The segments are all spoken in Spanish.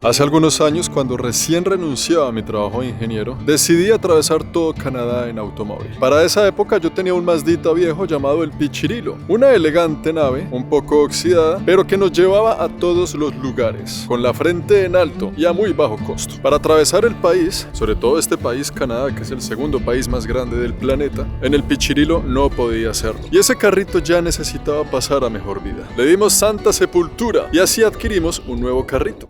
Hace algunos años, cuando recién renunciaba a mi trabajo de ingeniero, decidí atravesar todo Canadá en automóvil. Para esa época yo tenía un Mazdita viejo llamado el Pichirilo, una elegante nave, un poco oxidada, pero que nos llevaba a todos los lugares, con la frente en alto y a muy bajo costo. Para atravesar el país, sobre todo este país Canadá, que es el segundo país más grande del planeta, en el Pichirilo no podía hacerlo. Y ese carrito ya necesitaba pasar a mejor vida. Le dimos santa sepultura y así adquirimos un nuevo carrito.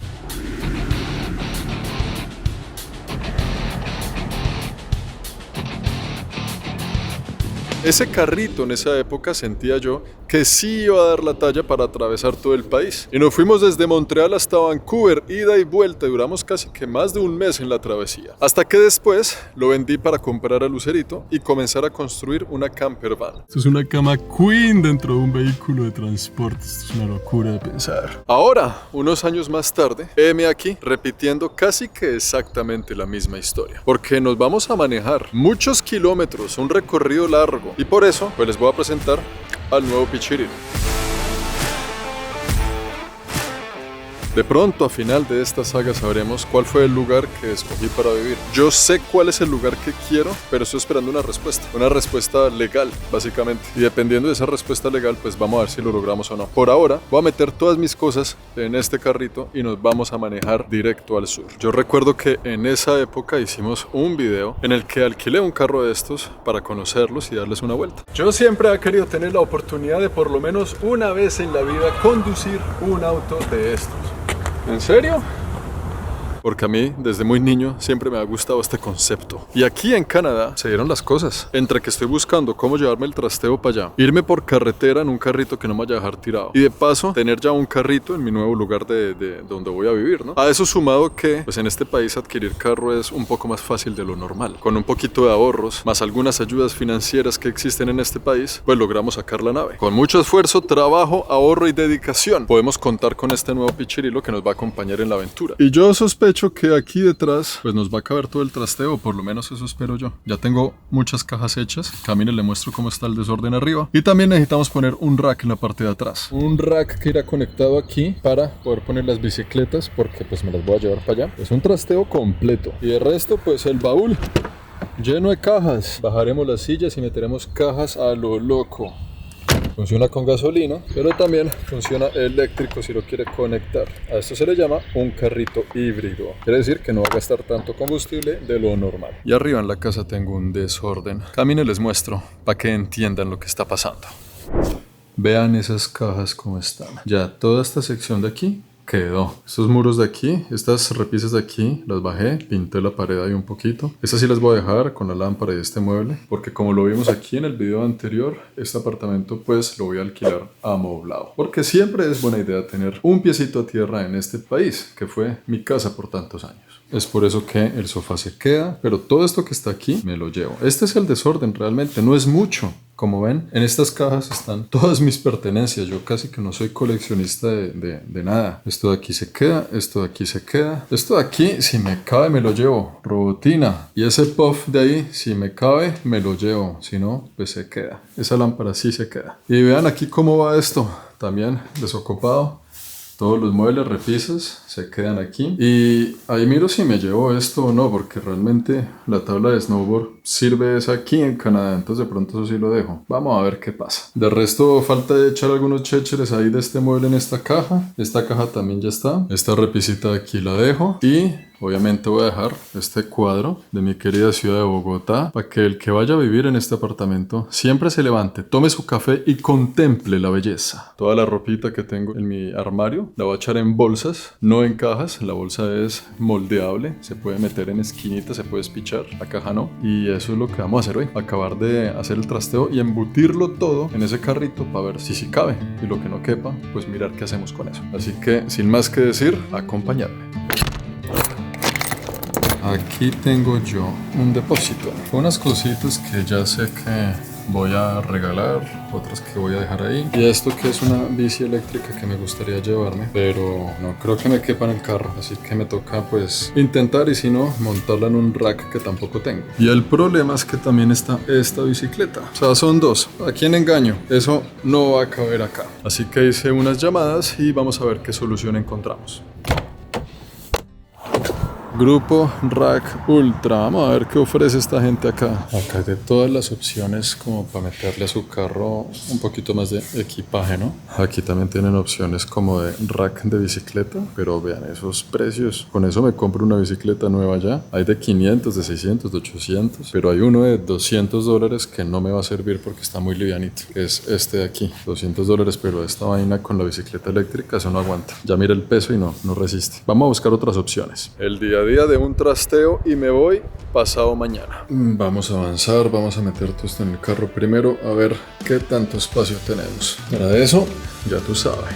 Ese carrito en esa época sentía yo que sí iba a dar la talla para atravesar todo el país. Y nos fuimos desde Montreal hasta Vancouver, ida y vuelta, y duramos casi que más de un mes en la travesía. Hasta que después lo vendí para comprar a Lucerito y comenzar a construir una camper van. Esto es una cama queen dentro de un vehículo de transporte. Esto es una locura de pensar. Ahora, unos años más tarde, heme aquí repitiendo casi que exactamente la misma historia. Porque nos vamos a manejar muchos kilómetros, un recorrido largo. Y por eso, pues les voy a presentar al nuevo Pichirilo. De pronto, a final de esta saga sabremos cuál fue el lugar que escogí para vivir. Yo sé cuál es el lugar que quiero, pero estoy esperando una respuesta legal, básicamente. Y dependiendo de esa respuesta legal, pues vamos a ver si lo logramos o no. Por ahora, voy a meter todas mis cosas en este carrito y nos vamos a manejar directo al sur. Yo recuerdo que en esa época hicimos un video en el que alquilé un carro de estos para conocerlos y darles una vuelta. Yo siempre he querido tener la oportunidad de por lo menos una vez en la vida conducir un auto de estos. ¿En serio? Porque a mí, desde muy niño, siempre me ha gustado este concepto. Y aquí en Canadá se dieron las cosas. Entre que estoy buscando cómo llevarme el trasteo para allá, irme por carretera en un carrito que no me vaya a dejar tirado, y de paso, tener ya un carrito en mi nuevo lugar de donde voy a vivir, ¿no? A eso sumado que, pues en este país adquirir carro es un poco más fácil de lo normal. Con un poquito de ahorros, más algunas ayudas financieras que existen en este país, pues logramos sacar la nave. Con mucho esfuerzo, trabajo, ahorro y dedicación, podemos contar con este nuevo Pichirilo que nos va a acompañar en la aventura. Y yo sospecho que aquí detrás pues nos va a caber todo el trasteo, por lo menos eso espero yo. Ya tengo muchas cajas hechas. Camine, le muestro cómo está el desorden arriba. Y también necesitamos poner un rack en la parte de atrás. Un rack que irá conectado aquí para poder poner las bicicletas, porque pues me las voy a llevar para allá. Es un trasteo completo. Y de resto pues el baúl lleno de cajas. Bajaremos las sillas y meteremos cajas a lo loco. Funciona con gasolina, pero también funciona eléctrico si lo quiere conectar. A esto se le llama un carrito híbrido. Quiere decir que no va a gastar tanto combustible de lo normal. Y arriba en la casa tengo un desorden. Camine, les muestro para que entiendan lo que está pasando. Vean esas cajas cómo están. Ya toda esta sección de aquí quedó. Estos muros de aquí, estas repisas de aquí, las bajé, pinté la pared ahí un poquito. Estas sí las voy a dejar con la lámpara y este mueble, porque como lo vimos aquí en el video anterior, este apartamento pues lo voy a alquilar amoblado. Porque siempre es buena idea tener un piecito a tierra en este país, que fue mi casa por tantos años. Es por eso que el sofá se queda, pero todo esto que está aquí me lo llevo. Este es el desorden realmente, no es mucho. Como ven, en estas cajas están todas mis pertenencias. Yo casi que no soy coleccionista de nada. Esto de aquí se queda, esto de aquí se queda. Esto de aquí, si me cabe, me lo llevo. Robotina. Y ese puff de ahí, si me cabe, me lo llevo. Si no, pues se queda. Esa lámpara sí se queda. Y vean aquí cómo va esto. También desocupado. Todos los muebles, repisas, se quedan aquí. Y ahí miro si me llevo esto o no, porque realmente la tabla de snowboard sirve es aquí en Canadá, entonces de pronto eso sí lo dejo. Vamos a ver qué pasa. De resto, falta de echar algunos chécheres ahí de este mueble en esta caja. Esta caja también ya está. Esta repisita de aquí la dejo. Y obviamente voy a dejar este cuadro de mi querida ciudad de Bogotá para que el que vaya a vivir en este apartamento siempre se levante, tome su café y contemple la belleza. Toda la ropita que tengo en mi armario la voy a echar en bolsas, no en cajas. La bolsa es moldeable, se puede meter en esquinitas, se puede espichar, la caja no. Y eso es lo que vamos a hacer hoy, acabar de hacer el trasteo y embutirlo todo en ese carrito para ver si cabe. Y lo que no quepa, pues mirar qué hacemos con eso. Así que sin más que decir, acompañadme. Aquí tengo yo un depósito, unas cositas que ya sé que voy a regalar, otras que voy a dejar ahí. Y esto que es una bici eléctrica que me gustaría llevarme, pero no creo que me quepa en el carro, así que me toca pues intentar, y si no, montarla en un rack que tampoco tengo. Y el problema es que también está esta bicicleta, o sea, son dos. ¿A quién engaño? Eso no va a caber acá. Así que hice unas llamadas y vamos a ver qué solución encontramos. Grupo Rack Ultra. Vamos a ver qué ofrece esta gente acá. Acá hay de todas las opciones como para meterle a su carro un poquito más de equipaje, ¿no? Aquí también tienen opciones como de rack de bicicleta, pero vean esos precios. Con eso me compro una bicicleta nueva ya. Hay de 500, de 600, de 800, pero hay uno de $200 que no me va a servir porque está muy livianito, que es este de aquí. $200, pero esta vaina con la bicicleta eléctrica eso no aguanta. Ya mira el peso y no resiste. Vamos a buscar otras opciones. El día a día de un trasteo y me voy pasado mañana. Vamos a avanzar, vamos a meter todo esto en el carro primero a ver qué tanto espacio tenemos. Para eso, ya tú sabes.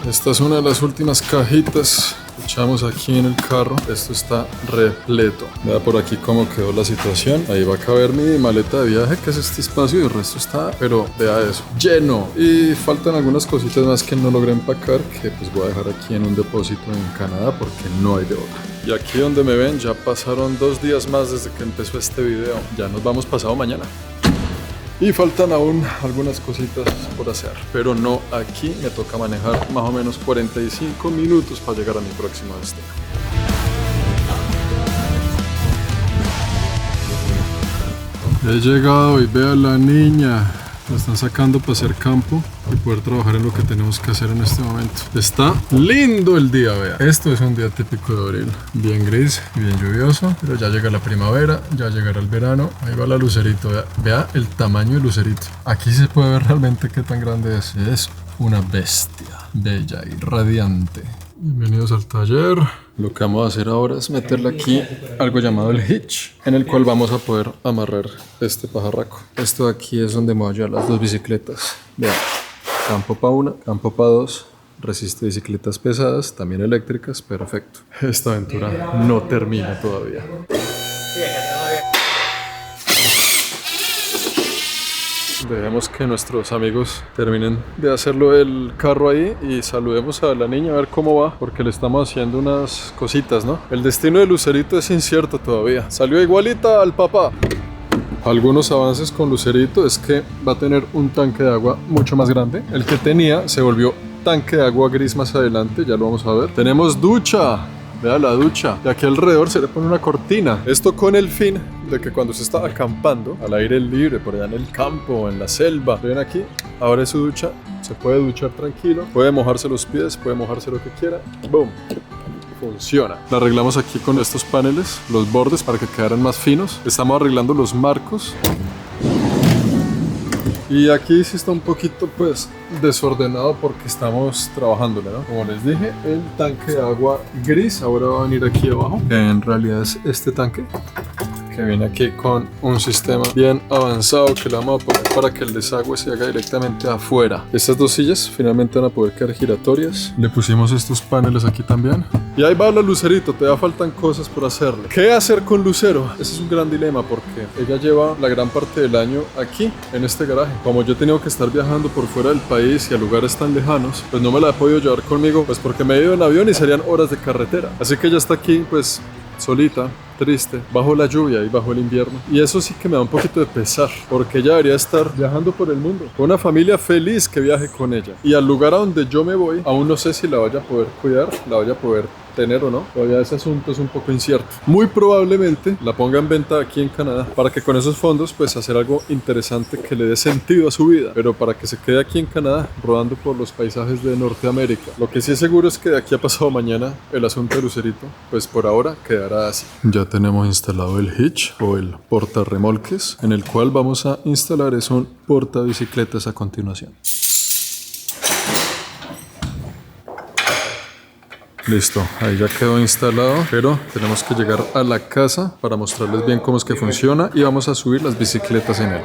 Esta es una de las últimas cajitas que echamos aquí en el carro. Esto está repleto. Vea por aquí cómo quedó la situación. Ahí va a caber mi maleta de viaje, que es este espacio, y el resto está, pero vea eso, lleno. Y faltan algunas cositas más que no logré empacar, que pues voy a dejar aquí en un depósito en Canadá porque no hay de otra. Y aquí donde me ven ya pasaron 2 días más desde que empezó este video. Ya nos vamos pasado mañana. Y faltan aún algunas cositas por hacer, pero no aquí. Me toca manejar más o menos 45 minutos para llegar a mi próximo destino. He llegado y veo a la niña. La están sacando para hacer campo y poder trabajar en lo que tenemos que hacer en este momento. Está lindo el día, vea. Esto es un día típico de abril. Bien gris, bien lluvioso, pero ya llega la primavera, ya llegará el verano. Ahí va la lucerito, vea, vea el tamaño del lucerito. Aquí se puede ver realmente qué tan grande es. Es una bestia, bella y radiante. Bienvenidos al taller. Lo que vamos a hacer ahora es meterle aquí algo llamado el hitch, en el cual vamos a poder amarrar este pajarraco. Esto de aquí es donde me voy a llevar las 2 bicicletas. Vean, campo para una, campo para 2. Resiste bicicletas pesadas, también eléctricas, perfecto. Esta aventura no termina todavía. Dejemos que nuestros amigos terminen de hacerlo el carro ahí y saludemos a la niña a ver cómo va, porque le estamos haciendo unas cositas, ¿no? El destino de Lucerito es incierto todavía. Salió igualita al papá. Algunos avances con Lucerito es que va a tener un tanque de agua mucho más grande. El que tenía se volvió tanque de agua gris más adelante, ya lo vamos a ver. Tenemos ducha. Vea la ducha. Y aquí alrededor se le pone una cortina. Esto con el fin de que cuando se está acampando al aire libre, por allá en el campo, en la selva, ven aquí, abre su ducha, se puede duchar tranquilo, puede mojarse los pies, puede mojarse lo que quiera. ¡Boom! Funciona. La arreglamos aquí con estos paneles, los bordes para que quedaran más finos. Estamos arreglando los marcos. Y aquí sí está un poquito pues desordenado porque estamos trabajándole, ¿no? Como les dije, el tanque de agua gris ahora va a venir aquí abajo. En realidad es este tanque que viene aquí con un sistema bien avanzado que le vamos a poner para que el desagüe se haga directamente afuera. Estas 2 sillas finalmente van a poder quedar giratorias. Le pusimos estos paneles aquí también. Y ahí va la Lucerito, todavía faltan cosas por hacerle. ¿Qué hacer con Lucero? Ese es un gran dilema porque ella lleva la gran parte del año aquí, en este garaje. Como yo he tenido que estar viajando por fuera del país y a lugares tan lejanos, pues no me la he podido llevar conmigo, pues porque me he ido en avión y serían horas de carretera. Así que ella está aquí, pues solita, triste, bajo la lluvia y bajo el invierno. Y eso sí que me da un poquito de pesar, porque ella debería estar viajando por el mundo, con una familia feliz que viaje con ella. Y al lugar a donde yo me voy, aún no sé si la vaya a poder cuidar, la vaya a poder tener o no. Todavía ese asunto es un poco incierto. Muy probablemente la ponga en venta aquí en Canadá para que con esos fondos pues hacer algo interesante que le dé sentido a su vida, pero para que se quede aquí en Canadá rodando por los paisajes de Norteamérica. Lo que sí es seguro es que de aquí a pasado mañana el asunto de Lucerito pues por ahora quedará así. Ya tenemos instalado el hitch o el portarremolques, en el cual vamos a instalar es un portabicicletas a continuación. Listo, ahí ya quedó instalado, pero tenemos que llegar a la casa para mostrarles bien cómo es que funciona y vamos a subir las bicicletas en él.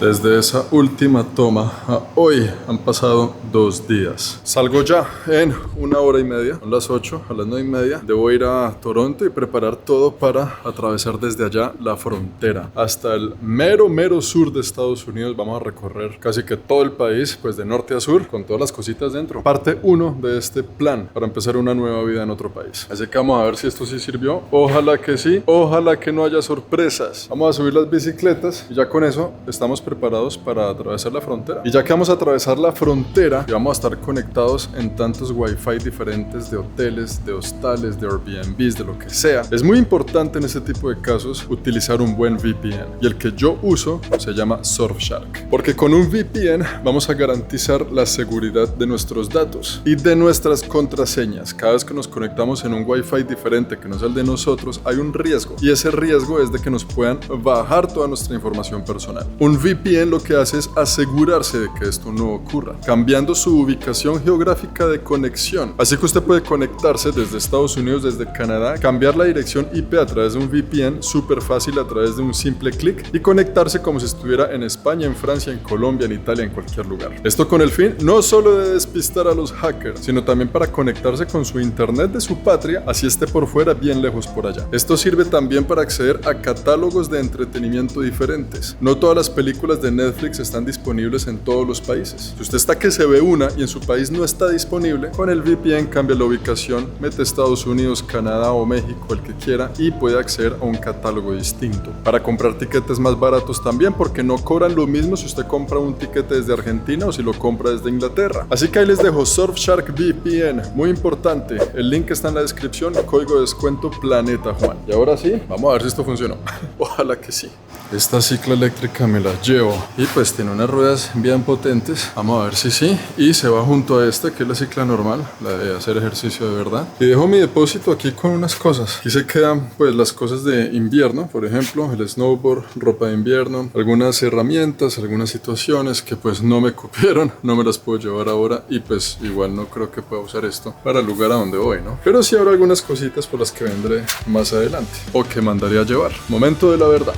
Desde esa última toma a hoy han pasado 2 días. Salgo ya en 1 hora y media, son las 8, a las 9:30. Debo ir a Toronto y preparar todo para atravesar desde allá la frontera hasta el mero sur de Estados Unidos. Vamos a recorrer casi que todo el país, pues de norte a sur, con todas las cositas dentro. Parte 1 de este plan para empezar una nueva vida en otro país. Así que vamos a ver si esto sí sirvió. Ojalá que sí, ojalá que no haya sorpresas. Vamos a subir las bicicletas y ya con eso estamos preparados para atravesar la frontera. Y ya que vamos a atravesar la frontera y vamos a estar conectados en tantos wifi diferentes de hoteles, de hostales, de Airbnbs, de lo que sea, es muy importante en este tipo de casos utilizar un buen VPN. Y el que yo uso se llama Surfshark. Porque con un VPN vamos a garantizar la seguridad de nuestros datos y de nuestras contraseñas. Cada vez que nos conectamos en un wifi diferente que no es el de nosotros, hay un riesgo. Y ese riesgo es de que nos puedan bajar toda nuestra información personal. Un VPN lo que hace es asegurarse de que esto no ocurra, cambiando su ubicación geográfica de conexión. Así que usted puede conectarse desde Estados Unidos, desde Canadá, cambiar la dirección IP a través de un VPN súper fácil a través de un simple clic y conectarse como si estuviera en España, en Francia, en Colombia, en Italia, en cualquier lugar. Esto con el fin no solo de despistar a los hackers, sino también para conectarse con su internet de su patria, así esté por fuera, bien lejos por allá. Esto sirve también para acceder a catálogos de entretenimiento diferentes. No todas las películas de Netflix están disponibles en todos los países. Si usted está que se ve una y en su país no está disponible, con el VPN cambia la ubicación, mete Estados Unidos, Canadá o México, el que quiera, y puede acceder a un catálogo distinto. Para comprar tiquetes más baratos también, porque no cobran lo mismo si usted compra un tiquete desde Argentina o si lo compra desde Inglaterra. Así que ahí les dejo Surfshark VPN, muy importante. El link está en la descripción, código de descuento Planeta Juan. Y ahora sí, vamos a ver si esto funcionó. Ojalá que sí. Esta cicla eléctrica me la llevo y pues tiene unas ruedas bien potentes. Vamos a ver si sí. Y se va junto a esta que es la cicla normal, la de hacer ejercicio de verdad. Y dejo mi depósito aquí con unas cosas. Aquí se quedan pues las cosas de invierno, por ejemplo, el snowboard, ropa de invierno, algunas herramientas, algunas situaciones que pues no me cupieron, no me las puedo llevar ahora y pues igual no creo que pueda usar esto para el lugar a donde voy, ¿no? Pero sí habrá algunas cositas por las que vendré más adelante o que mandaría a llevar. Momento de la verdad.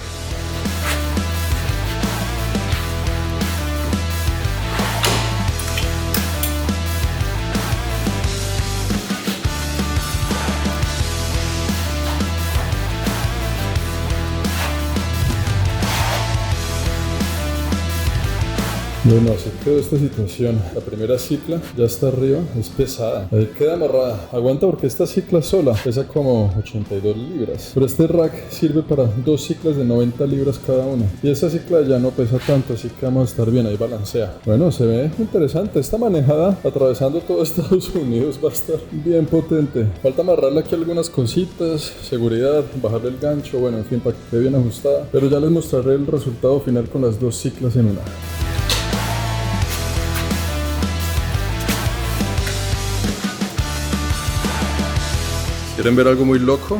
Bueno, así quedó esta situación. La primera cicla ya está arriba, es pesada. Ahí queda amarrada. Aguanta porque esta cicla sola pesa como 82 libras. Pero este rack sirve para 2 ciclas de 90 libras cada una. Y esta cicla ya no pesa tanto, así que vamos a estar bien, ahí balancea. Bueno, se ve interesante. Esta manejada atravesando todo Estados Unidos va a estar bien potente. Falta amarrarle aquí algunas cositas, seguridad, bajarle el gancho, bueno, en fin, para que quede bien ajustada. Pero ya les mostraré el resultado final con las 2 ciclas en una. ¿Quieren ver algo muy loco?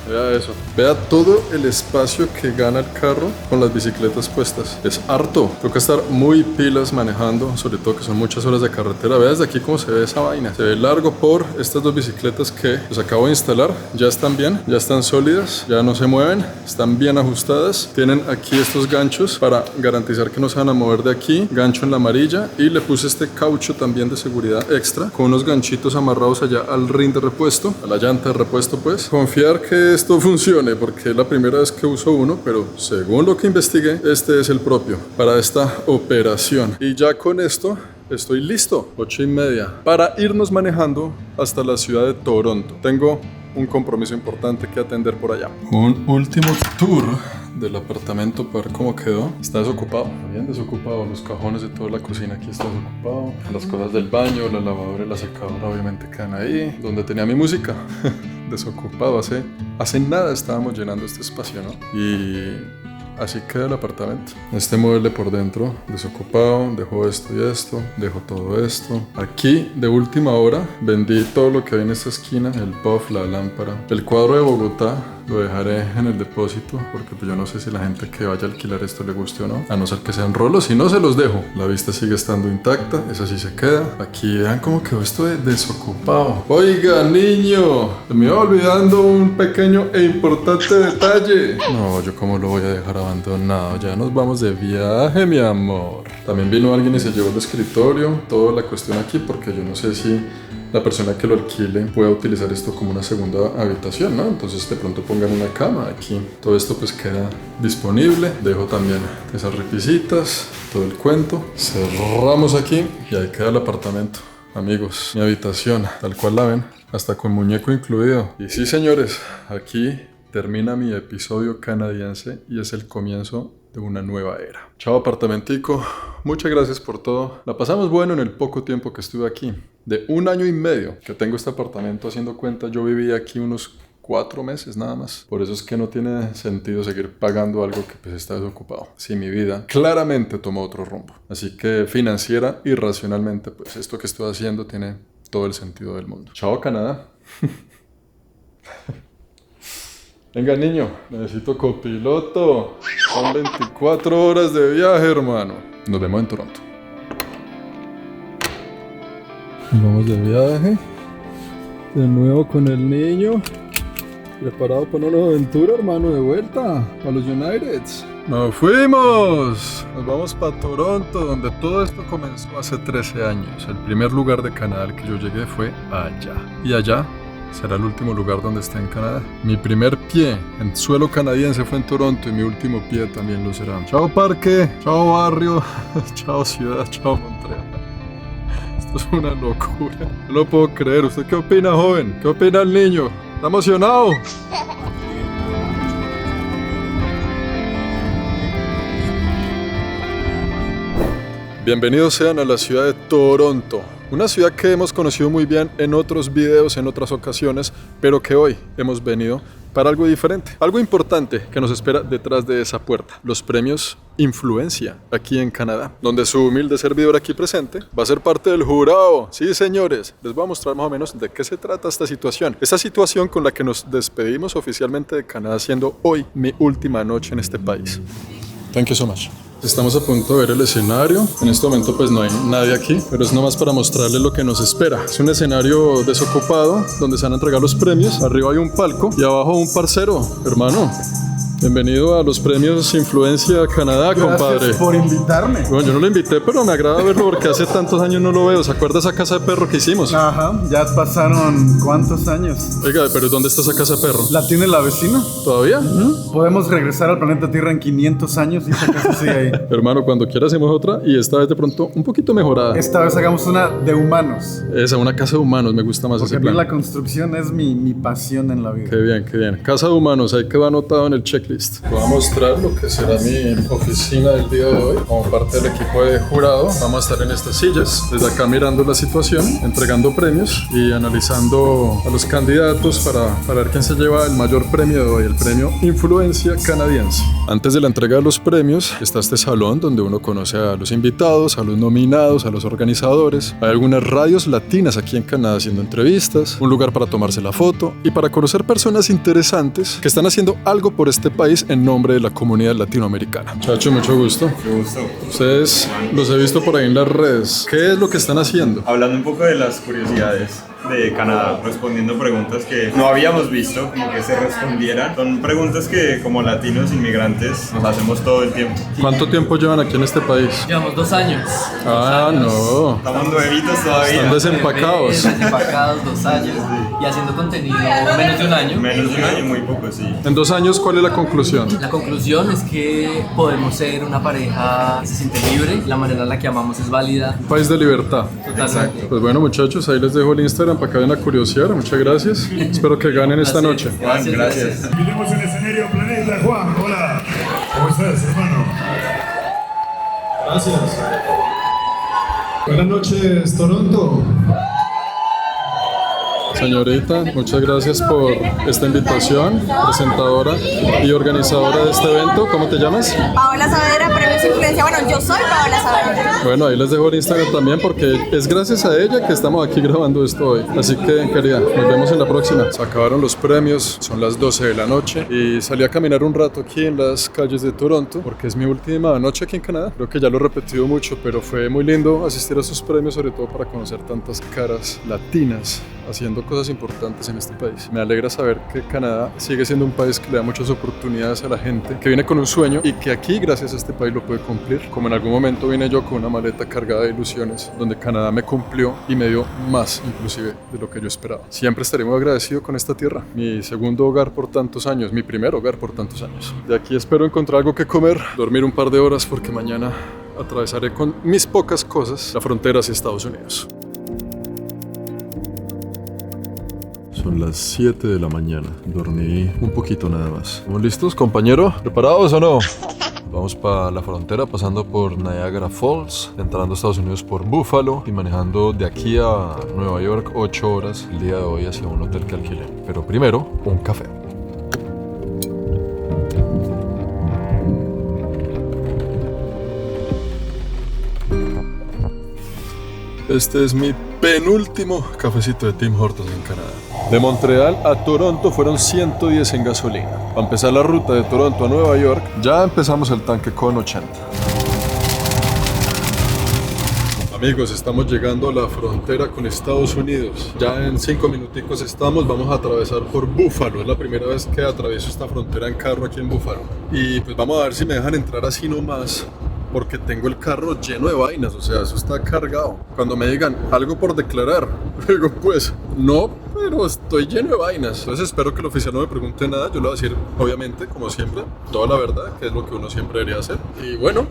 Vea eso. Vea todo el espacio que gana el carro con las bicicletas puestas. Es harto. Tengo que estar muy pilas manejando, sobre todo que son muchas horas de carretera. Vea desde aquí cómo se ve esa vaina. Se ve largo por estas 2 bicicletas que los acabo de instalar. Ya están bien, ya están sólidas, ya no se mueven, están bien ajustadas. Tienen aquí estos ganchos para garantizar que no se van a mover de aquí. Gancho en la amarilla y le puse este caucho también de seguridad extra con unos ganchitos amarrados allá al rin de repuesto, a la llanta de repuesto pues. Confiar que esto funcione porque es la primera vez que uso uno, pero según lo que investigué, este es el propio para esta operación. Y ya con esto estoy listo, 8:30, para irnos manejando hasta la ciudad de Toronto. Tengo un compromiso importante que atender por allá. Un último tour del apartamento para ver cómo quedó. Está desocupado, bien desocupado. Los cajones de toda la cocina aquí está desocupado. Las cosas del baño, la lavadora y la secadora obviamente quedan ahí. Donde tenía mi música. Desocupado. Hace nada estábamos llenando este espacio, ¿no? Y así queda el apartamento. Este mueble por dentro desocupado. Dejo esto y esto. Dejo todo esto. Aquí de última hora vendí todo lo que hay en esta esquina. El puff, la lámpara. El cuadro de Bogotá Lo dejaré en el depósito porque pues yo no sé si la gente que vaya a alquilar esto le guste o no. A no ser que sean rolos, si no se los dejo. La vista sigue estando intacta, esa sí se queda. Aquí vean cómo quedó esto de desocupado. Oiga, niño, se me iba olvidando un pequeño e importante detalle. No, yo cómo lo voy a dejar abandonado. Ya nos vamos de viaje, mi amor. También vino alguien y se llevó el escritorio, toda la cuestión aquí, porque yo no sé si la persona que lo alquile pueda utilizar esto como una segunda habitación, ¿no? Entonces de pronto pongan una cama aquí. Todo esto pues queda disponible. Dejo también esas repisitas, todo el cuento. Cerramos aquí y ahí queda el apartamento. Amigos, mi habitación, tal cual la ven, hasta con muñeco incluido. Y sí, señores, aquí termina mi episodio canadiense y es el comienzo de una nueva era. Chao, apartamentico. Muchas gracias por todo. La pasamos bueno en el poco tiempo que estuve aquí. De 1 año y medio que tengo este apartamento, haciendo cuenta, yo viví aquí unos 4 meses nada más. Por eso es que no tiene sentido seguir pagando algo que pues está desocupado. Si mi vida claramente tomó otro rumbo. Así que financiera y racionalmente, pues esto que estoy haciendo tiene todo el sentido del mundo. Chao, Canadá. Venga, niño, necesito copiloto. Son 24 horas de viaje, hermano. Nos vemos en Toronto. Vamos de viaje. De nuevo con el niño. Preparado para una nueva aventura, hermano, de vuelta a los Uniteds. ¡Nos fuimos! Nos vamos para Toronto, donde todo esto comenzó hace 13 años. El primer lugar de Canadá al que yo llegué fue allá. Y allá será el último lugar donde esté en Canadá. Mi primer pie en suelo canadiense fue en Toronto y mi último pie también lo será. Chao parque, chao barrio, chao ciudad, chao Montreal. Esto es una locura. No lo puedo creer. ¿Usted qué opina, joven? ¿Qué opina el niño? ¿Está emocionado? Bienvenidos sean a la ciudad de Toronto, una ciudad que hemos conocido muy bien en otros videos, en otras ocasiones, pero que hoy hemos venido para algo diferente, algo importante que nos espera detrás de esa puerta, los premios Influencia aquí en Canadá, donde su humilde servidor aquí presente va a ser parte del jurado. Sí, señores, les voy a mostrar más o menos de qué se trata esta situación con la que nos despedimos oficialmente de Canadá, siendo hoy mi última noche en este país. Thank you so much. Estamos a punto de ver el escenario. En este momento pues no hay nadie aquí, pero es nomás para mostrarles lo que nos espera. Es un escenario desocupado donde se van a entregar los premios. Arriba hay un palco y abajo un parcero. Hermano, bienvenido a los premios Influencia Canadá, compadre. Gracias por invitarme. Bueno, yo no lo invité, pero me agrada verlo porque hace tantos años no lo veo. ¿Se acuerda esa casa de perro que hicimos? Ajá, ya pasaron ¿cuántos años? Oiga, pero ¿dónde está esa casa de perro? ¿La tiene la vecina? ¿Todavía? Podemos regresar al planeta Tierra en 500 años y esa casa sigue ahí. Hermano, cuando quiera hacemos otra y esta vez de pronto un poquito mejorada. Esta vez hagamos una de humanos. Esa, una casa de humanos, me gusta más Porque ese a mí plan. la construcción es mi pasión en la vida. Qué bien, qué bien. Casa de humanos, ahí quedó anotado en el checklist. Voy a mostrar lo que será mi oficina del día de hoy. Como parte del equipo de jurado, vamos a estar en estas sillas, desde acá mirando la situación, entregando premios y analizando a los candidatos para ver quién se lleva el mayor premio de hoy, el premio Influencia Canadiense. Antes de la entrega de los premios, está este salón donde uno conoce a los invitados, a los nominados, a los organizadores. Hay algunas radios latinas aquí en Canadá haciendo entrevistas, un lugar para tomarse la foto y para conocer personas interesantes que están haciendo algo por este país en nombre de la comunidad latinoamericana. Chacho, mucho gusto. Mucho gusto. Ustedes los he visto por ahí en las redes. ¿Qué es lo que están haciendo? Hablando un poco de las curiosidades de Canadá, respondiendo preguntas que no habíamos visto, como que se respondieran. Son preguntas que como latinos inmigrantes nos hacemos todo el tiempo. ¿Cuánto tiempo llevan aquí en este país? Llevamos 2 años. Ah, no. Estamos nuevitos todavía. Están desempacados. Desempacados 2 años y haciendo contenido menos de 1 año. Menos de un año, muy poco, sí. En 2 años, ¿cuál es la conclusión? La conclusión es que podemos ser una pareja que se siente libre, la manera en la que amamos es válida. Un país de libertad. Totalmente. Pues bueno, muchachos, ahí les dejo el Instagram para que vayan a curiosear. Muchas gracias. Espero que ganen esta noche. Juan, gracias. Invitemos en el escenario Planeta. Juan, hola. ¿Cómo estás, hermano? Gracias. Buenas noches, Toronto. Señorita, muchas gracias por esta invitación, presentadora y organizadora de este evento. ¿Cómo te llamas? Paola Saavedra, Premios Influencia. Bueno, yo soy Paola Saavedra. Bueno, ahí les dejo el Instagram también porque es gracias a ella que estamos aquí grabando esto hoy. Así que, querida, nos vemos en la próxima. Se acabaron los premios, son las 12 de la noche y salí a caminar un rato aquí en las calles de Toronto porque es mi última noche aquí en Canadá. Creo que ya lo he repetido mucho, pero fue muy lindo asistir a estos premios, sobre todo para conocer tantas caras latinas haciendo cosas importantes en este país. Me alegra saber que Canadá sigue siendo un país que le da muchas oportunidades a la gente, que viene con un sueño y que aquí, gracias a este país, lo puede cumplir. Como en algún momento vine yo con una maleta cargada de ilusiones, donde Canadá me cumplió y me dio más, inclusive, de lo que yo esperaba. Siempre estaré muy agradecido con esta tierra, mi segundo hogar por tantos años, mi primer hogar por tantos años. De aquí espero encontrar algo que comer, dormir un par de horas porque mañana atravesaré con mis pocas cosas la frontera hacia Estados Unidos. Son las 7 de la mañana. Dormí un poquito nada más. ¿Estamos listos, compañero? ¿Preparados o no? Vamos para la frontera, pasando por Niagara Falls, entrando a Estados Unidos por Buffalo y manejando de aquí a Nueva York 8 horas el día de hoy hacia un hotel que alquilé. Pero primero, un café. Este es mi penúltimo cafecito de Tim Hortons en Canadá. De Montreal a Toronto fueron 110 en gasolina. Para empezar la ruta de Toronto a Nueva York, ya empezamos el tanque con 80. Amigos, estamos llegando a la frontera con Estados Unidos. Ya en 5 minuticos estamos, vamos a atravesar por Buffalo. Es la primera vez que atravieso esta frontera en carro aquí en Buffalo. Y pues vamos a ver si me dejan entrar así nomás, porque tengo el carro lleno de vainas, o sea, eso está cargado. Cuando me digan algo por declarar, digo, pues, no, pero estoy lleno de vainas. Entonces espero que el oficial no me pregunte nada, yo le voy a decir, obviamente, como siempre, toda la verdad, que es lo que uno siempre debería hacer. Y bueno,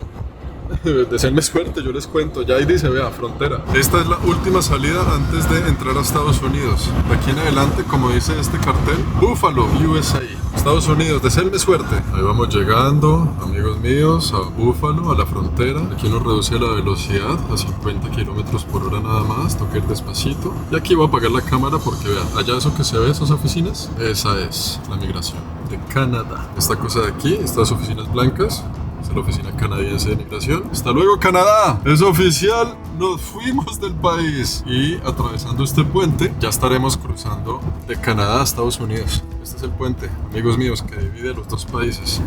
deseenme suerte, yo les cuento. Ya ahí dice, vea, frontera. Esta es la última salida antes de entrar a Estados Unidos. De aquí en adelante, como dice este cartel, Buffalo, USA, Estados Unidos, deseenme suerte. Ahí vamos llegando, amigos míos, a Buffalo, a la frontera. Aquí nos reduce la velocidad a 50 kilómetros por hora nada más. Toca ir despacito. Y aquí voy a apagar la cámara porque vean, allá eso que se ve, esas oficinas, esa es la migración de Canadá. Esta cosa de aquí, estas oficinas blancas, es la oficina canadiense de migración. Hasta luego, Canadá. Es oficial, nos fuimos del país. Y atravesando este puente, ya estaremos cruzando de Canadá a Estados Unidos. Este es el puente, amigos míos, que divide los dos países.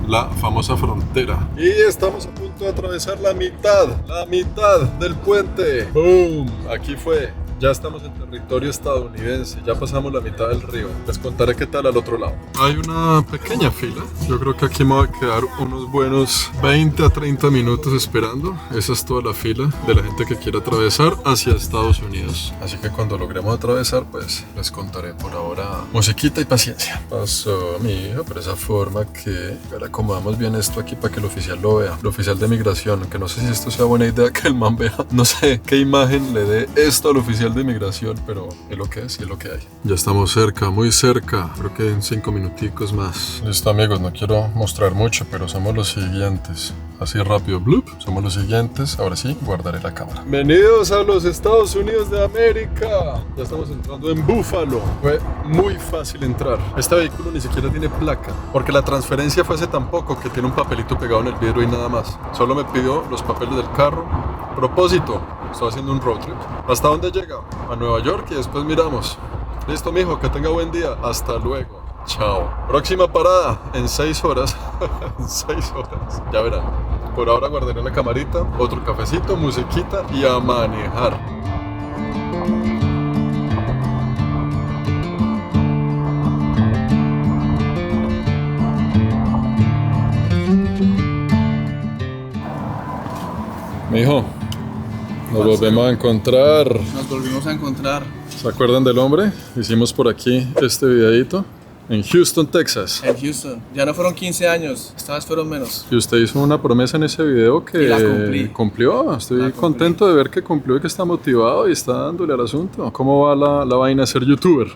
La famosa frontera. Y estamos a punto de atravesar la mitad del puente. ¡Boom! Aquí fue. Ya estamos en territorio estadounidense, ya pasamos la mitad del río. Les contaré qué tal al otro lado. Hay una pequeña fila. Yo creo que aquí me voy a quedar unos buenos 20 a 30 minutos esperando. Esa es toda la fila de la gente que quiere atravesar hacia Estados Unidos. Así que cuando logremos atravesar, pues les contaré. Por ahora, musiquita y paciencia. Pasó, mi hija, por esa forma que le acomodamos bien esto aquí para que el oficial lo vea. El oficial de migración, que no sé si esto sea buena idea que el man vea. No sé qué imagen le dé esto al oficial de migración, pero es lo que es y es lo que hay. Ya estamos cerca, muy cerca. Creo que en 5 minuticos más. Listo, amigos, no quiero mostrar mucho, pero somos los siguientes. Así rápido, bloop. Somos los siguientes. Ahora sí, guardaré la cámara. Bienvenidos a los Estados Unidos de América. Ya estamos entrando en Buffalo. Fue muy fácil entrar. Este vehículo ni siquiera tiene placa, porque la transferencia fue hace tan poco que tiene un papelito pegado en el vidrio y nada más. Solo me pidió los papeles del carro. Propósito, estoy haciendo un road trip. ¿Hasta dónde llega? A Nueva York y después miramos. Listo, mijo, que tenga buen día. Hasta luego. Chao. Próxima parada en 6 horas. En 6 horas. Ya verán. Por ahora guardaré la camarita, otro cafecito, musiquita y a manejar. Mijo, nos volvemos a encontrar. Nos volvimos a encontrar. ¿Se acuerdan del hombre? Hicimos por aquí este videito. En Houston, Texas. En Houston. Ya no fueron 15 años, esta vez fueron menos. Y usted hizo una promesa en ese video que Y la cumplí. cumplió. Estoy La cumplí. contento de ver que cumplió y que está motivado y está dándole al asunto. ¿Cómo va la vaina de ser youtuber?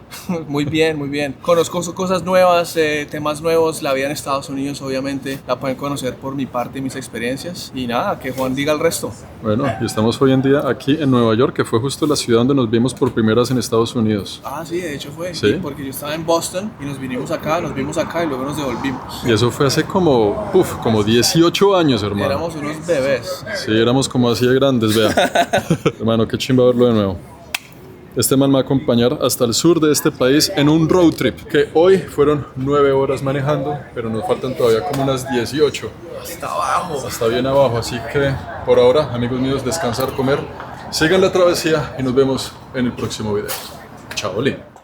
Muy bien, muy bien. Conozco cosas nuevas, temas nuevos, la vida en Estados Unidos obviamente la pueden conocer por mi parte y mis experiencias. Y nada, que Juan diga el resto. Bueno, y estamos hoy en día aquí en Nueva York, que fue justo la ciudad donde nos vimos por primera vez en Estados Unidos. Ah, sí, de hecho fue. ¿Sí? Porque yo estaba en Boston y nos vimos acá y luego nos devolvimos. Y eso fue hace como 18 años, hermano. Éramos unos bebés. Sí, éramos como así de grandes, vea. Hermano, qué chimba verlo de nuevo. Este man me va a acompañar hasta el sur de este país en un road trip, que hoy fueron 9 horas manejando, pero nos faltan todavía como unas 18. Hasta abajo. Hasta bien abajo, así que por ahora, amigos míos, descansar, comer. Sigan la travesía y nos vemos en el próximo video. Chao, Lin.